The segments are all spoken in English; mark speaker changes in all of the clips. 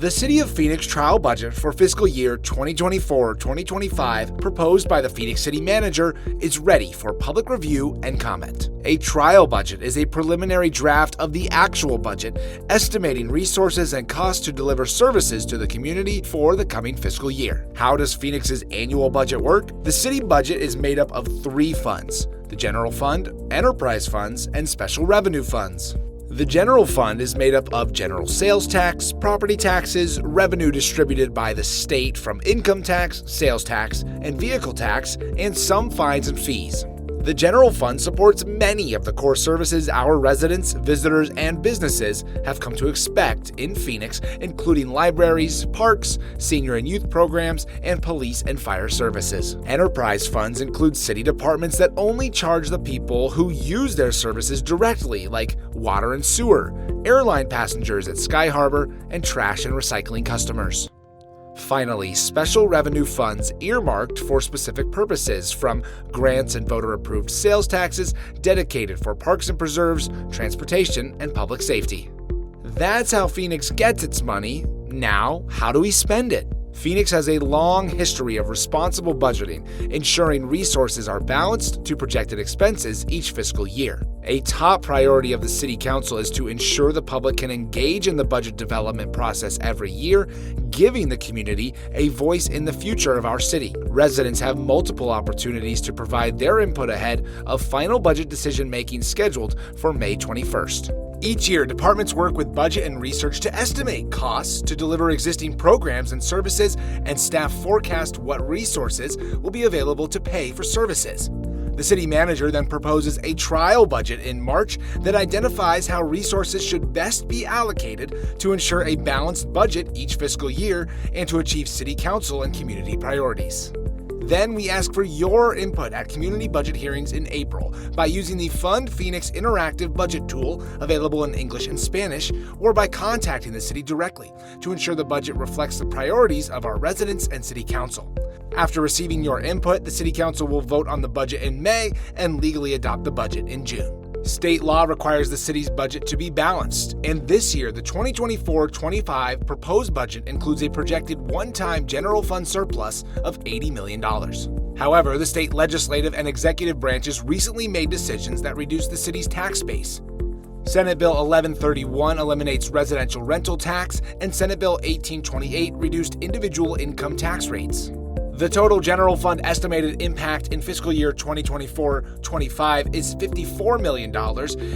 Speaker 1: The City of Phoenix trial budget for fiscal year 2024-2025, proposed by the Phoenix City Manager, is ready for public review and comment. A trial budget is a preliminary draft of the actual budget, estimating resources and costs to deliver services to the community for the coming fiscal year. How does Phoenix's annual budget work? The city budget is made up of three funds: the General Fund, Enterprise Funds, and Special Revenue Funds. The General Fund is made up of general sales tax, property taxes, revenue distributed by the state from income tax, sales tax, and vehicle tax, and some fines and fees. The General Fund supports many of the core services our residents, visitors, and businesses have come to expect in Phoenix, including libraries, parks, senior and youth programs, and police and fire services. Enterprise funds include city departments that only charge the people who use their services directly, like water and sewer, airline passengers at Sky Harbor, and trash and recycling customers. Finally, special revenue funds earmarked for specific purposes, from grants and voter-approved sales taxes dedicated for parks and preserves, transportation, and public safety. That's how Phoenix gets its money. Now, how do we spend it? Phoenix has a long history of responsible budgeting, ensuring resources are balanced to projected expenses each fiscal year. A top priority of the City Council is to ensure the public can engage in the budget development process every year, giving the community a voice in the future of our city. Residents have multiple opportunities to provide their input ahead of final budget decision-making scheduled for May 21st. Each year, departments work with budget and research to estimate costs to deliver existing programs and services, and staff forecast what resources will be available to pay for services. The city manager then proposes a trial budget in March that identifies how resources should best be allocated to ensure a balanced budget each fiscal year and to achieve city council and community priorities. Then we ask for your input at community budget hearings in April by using the Fund Phoenix interactive budget tool, available in English and Spanish, or by contacting the city directly to ensure the budget reflects the priorities of our residents and city council. After receiving your input, the city council will vote on the budget in May and legally adopt the budget in June. State law requires the city's budget to be balanced, and this year, the 2024-25 proposed budget includes a projected one-time general fund surplus of $80 million. However, the state legislative and executive branches recently made decisions that reduce the city's tax base. Senate Bill 1131 eliminates residential rental tax, and Senate Bill 1828 reduced individual income tax rates. The total general fund estimated impact in fiscal year 2024-25 is $54 million,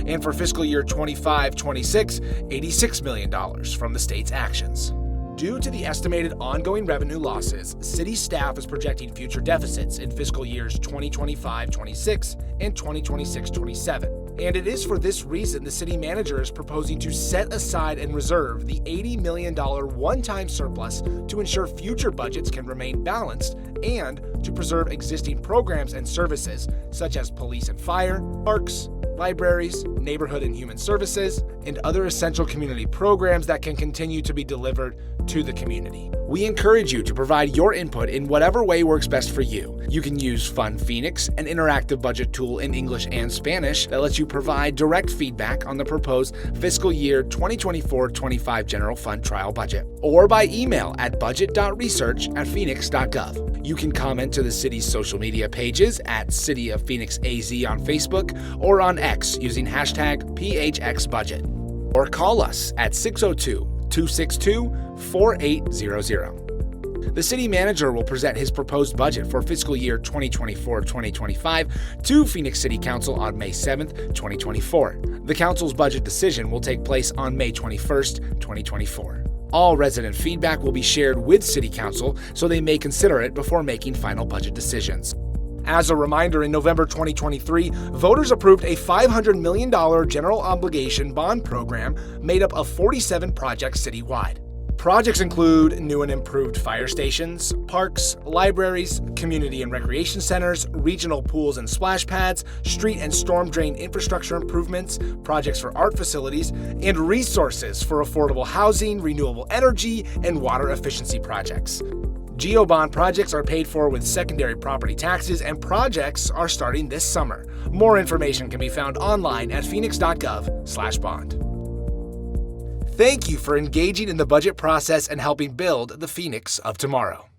Speaker 1: and for fiscal year 25-26, $86 million from the state's actions. Due to the estimated ongoing revenue losses, city staff is projecting future deficits in fiscal years 2025-26 and 2026-27. And it is for this reason the city manager is proposing to set aside and reserve the $80 million one-time surplus to ensure future budgets can remain balanced and to preserve existing programs and services such as police and fire, parks, libraries, neighborhood and human services, and other essential community programs that can continue to be delivered to the community. We encourage you to provide your input in whatever way works best for you. You can use Fund Phoenix, an interactive budget tool in English and Spanish that lets you provide direct feedback on the proposed fiscal year 2024-25 general fund trial budget, or by email at budget.research@Phoenix.gov. You can comment to the city's social media pages at CityofPhoenixAZ on Facebook or on X using hashtag PHXBudget, or call us at 602-262-4800. The city manager will present his proposed budget for fiscal year 2024-2025 to Phoenix City Council on May 7th, 2024. The council's budget decision will take place on May 21st, 2024. All resident feedback will be shared with City Council so they may consider it before making final budget decisions. As a reminder, in November 2023, voters approved a $500 million general obligation bond program made up of 47 projects citywide. Projects include new and improved fire stations, parks, libraries, community and recreation centers, regional pools and splash pads, street and storm drain infrastructure improvements, projects for art facilities, and resources for affordable housing, renewable energy, and water efficiency projects. Geobond projects are paid for with secondary property taxes, and projects are starting this summer. More information can be found online at Phoenix.gov/bond. Thank you for engaging in the budget process and helping build the Phoenix of tomorrow.